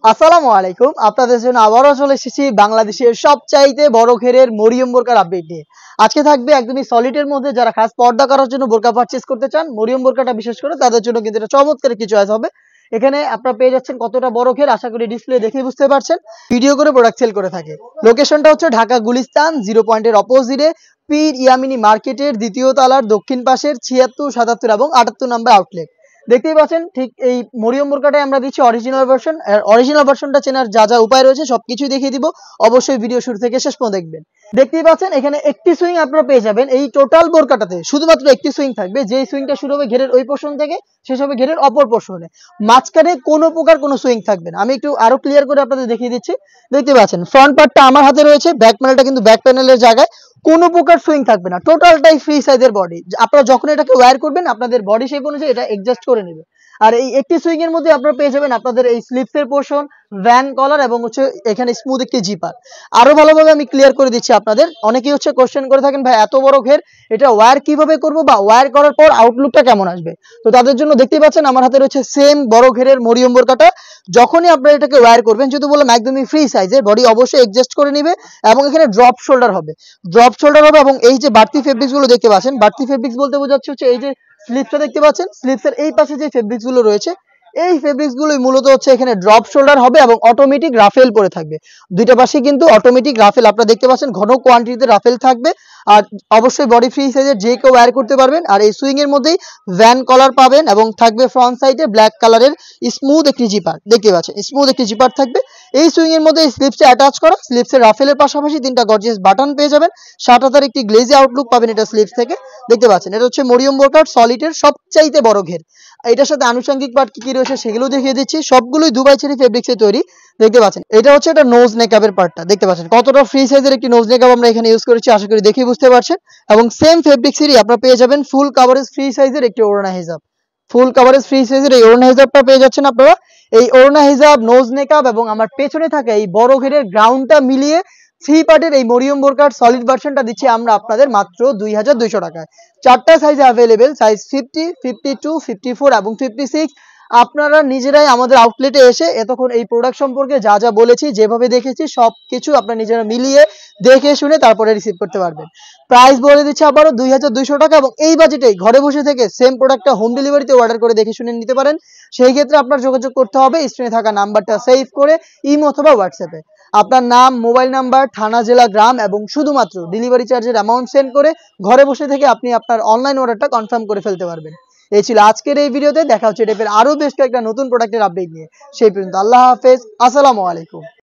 আসসালামু আলাইকুম। আপনাদের জন্য আবারও চলে এসেছি বাংলাদেশের সবচাইতে বড় ঘেরের মরিয়ম বোরকার আপডেট নিয়ে। আজকে থাকবে একদমই সলিডের মধ্যে যারা খাস পর্দা করার জন্য বোরকা পারচেজ করতে চান, মরিয়ম বোরকাটা বিশেষ করে তাদের জন্য কিন্তু এটা চমৎকার একটি চয়েস হবে। এখানে আপনারা পেয়ে যাচ্ছেন কতটা বড় ঘের, আশা করি ডিসপ্লে দেখেই বুঝতে পারছেন। ভিডিও করে প্রোডাক্ট সেল করে থাকে। লোকেশনটা হচ্ছে ঢাকা গুলিস্তান 0 পয়েন্টের অপোজিটে পীর ইয়ামিনী মার্কেটের দ্বিতীয় তলার দক্ষিণ পাশের 76, 77 এবং 78 নম্বর আউটলেট। দেখতেই পাচ্ছেন ঠিক এই মরিয়ম বোরকাটাই আমরা দিচ্ছি অরিজিনাল ভার্সন। অরিজিনাল ভার্সনটা চেনার যা যা উপায় রয়েছে সবকিছুই দেখিয়ে দিব। অবশ্যই ভিডিও শুরু থেকে শেষ পর্যন্ত দেখবেন। দেখতেই পাচ্ছেন এখানে একটি সুইং আপনারা পেয়ে যাবেন। এই টোটাল বোরকাটাতে শুধুমাত্র একটি সুইং থাকবে, যেই সুইংটা শুরু হবে ঘেরের ওই পোর্শন থেকে, শেষ হবে ঘেরের অপর পোর্শনে। মাঝখানে কোনো প্রকার কোনো সুইং থাকবে না। আমি একটু আরো ক্লিয়ার করে আপনাদের দেখিয়ে দিচ্ছি। দেখতে পাচ্ছেন ফ্রন্ট পার্টটা আমার হাতে রয়েছে, ব্যাক প্যানেলটা কিন্তু ব্যাক প্যানেলের জায়গায়। কোনো প্রকার সুইং থাকবে না, টোটালটাই ফ্রি সাইজের বডি। আপনারা যখন এটাকে ওয়্যার করবেন আপনাদের বডি শেপ অনুযায়ী এটা অ্যাডজাস্ট করে নেবে। আর এই একটি সুইং এর মধ্যে আপনারা পেয়ে যাবেন আপনাদের এই স্লিপসের পোর্শন, ভ্যান কলার এবং হচ্ছে এখানে স্মুথ একটি জিপার। আরো ভালোভাবে আমি ক্লিয়ার করে দিচ্ছি আপনাদের। অনেকেই হচ্ছে কোশ্চেন করে থাকেন, ভাই এত বড় ঘের এটা ওয়্যার কিভাবে করব বা ওয়্যার করার পর আউটলুকটা কেমন আসবে। তো তাদের জন্য দেখতেই পাচ্ছেন আমার হাতে রয়েছে সেম বড় ঘেরের মরিয়ম বোরকাটা। যখনই আপনারা এটাকে ওয়্যার করবেন, যেহেতু বললাম একদমই ফ্রি সাইজের, বডি অবশ্যই অ্যাডজাস্ট করে নেবে এবং এখানে ড্রপ শোল্ডার হবে। ড্রপ শোল্ডার হবে এবং এই যে বাড়তি ফেব্রিক্স গুলো দেখতে পাচ্ছেন, বাড়তি ফেব্রিক্স বলতে বোঝাচ্ছে হচ্ছে এই যে স্লিপসটা দেখতে পাচ্ছেন, স্লিপসের এই পাশে যে ফেব্রিক্স গুলো রয়েছে এই ফেব্রিক্স গুলোই মূলত হচ্ছে এখানে ড্রপ শোল্ডার হবে এবং অটোমেটিক রাফেল পরে থাকবে। দুইটা পাশে কিন্তু অটোমেটিক রাফেল আপনারা দেখতে পাচ্ছেন, ঘন কোয়ান্টিটিতে রাফেল থাকবে। আর অবশ্যই বডি ফ্রি সাইজের, যে কেউ ওয়্যার করতে পারবেন। আর এই সুইং এর মধ্যেই ভ্যান কলার পাবেন এবং থাকবে ফ্রন্ট সাইডে ব্ল্যাক কালারের স্মুথ একটি জিপার। দেখতে পাচ্ছেন স্মুথ একটি জিপার থাকবে। এই সুইং এর মধ্যে স্লিপসে অ্যাটাচ করা, স্লিপসের রাফেলের পাশাপাশি 3টা গর্জিয়াস বাটন পেয়ে যাবেন। 7 একটি গ্লেজি আউটলুক পাবেন এটা স্লিপস থেকে। দেখতে পাচ্ছেন এটা হচ্ছে মরিয়ম বোরকার সলিডের সবচাইতে বড় ঘের। এটার সাথে আনুষঙ্গিক পার্ট কি কি রয়েছে সেগুলো দেখিয়ে দিচ্ছি। সবগুলোই দুবাই চেরি ফেব্রিক্সে তৈরি। দেখতে পাচ্ছেন এটা হচ্ছে এটা নোজ নেকআপের পার্টটা। দেখতে পাচ্ছেন কতটা ফ্রি সাইজের একটি নোজ নেকআপ আমরা এখানে ইউজ করেছি, আশা করি দেখে বুঝতে পারছেন। এবং সেম ফেব্রিক্সেরই আপনারা পেয়ে যাবেন ফুল কাভারেজ ফ্রি সাইজের একটি ওড়না হিজাব। ফুল কাভারেজ ফ্রি সাইজের এই ওড়না হিজাবটা পেয়ে যাচ্ছেন আপনারা। এই ওড়না হিজাব, নোজ নেকআপ এবং আমার পেছনে থাকা এই বড় ঘেরের গ্রাউন্ডটা মিলিয়ে 3 পার্টের এই মরিয়ম বোরকার সলিড ভার্সনটা দিচ্ছি আমরা আপনাদের মাত্র 2200 টাকায়। 4টা সাইজে অ্যাভেলেবেল, সাইজ 50, 52, 54 এবং 56। আপনারা নিজেরাই আমাদের আউটলেটে এসে এতক্ষণ এই প্রোডাক্ট সম্পর্কে যা যা বলেছি, যেভাবে দেখেছি সবকিছু আপনারা নিজেরা মিলিয়ে দেখে শুনে তারপরে রিসিভ করতে পারবেন। প্রাইস বলে দিচ্ছি আবারও 2200 টাকা এবং এই বাজেটেই ঘরে বসে থেকে সেম প্রোডাক্টটা হোম ডেলিভারিতে অর্ডার করে দেখে শুনে নিতে পারেন। সেই ক্ষেত্রে আপনার যোগাযোগ করতে হবে স্ক্রিনে থাকা নাম্বারটা সেভ করে ইমো অথবা হোয়াটসঅ্যাপে। আপনার নাম, মোবাইল নাম্বার, থানা, জেলা, গ্রাম এবং শুধুমাত্র ডেলিভারি চার্জের অ্যামাউন্ট সেন্ড করে ঘরে বসে থেকে আপনি আপনার অনলাইন অর্ডারটা কনফার্ম করে ফেলতে পারবেন। এই ছিল আজকের এই ভিডিওতে। দেখা হচ্ছে টাইপের আরো বেশ কয়েকটা নতুন প্রোডাক্টের আপডেট নিয়ে। সেই পর্যন্ত আল্লাহ হাফেজ, আসসালামু আলাইকুম।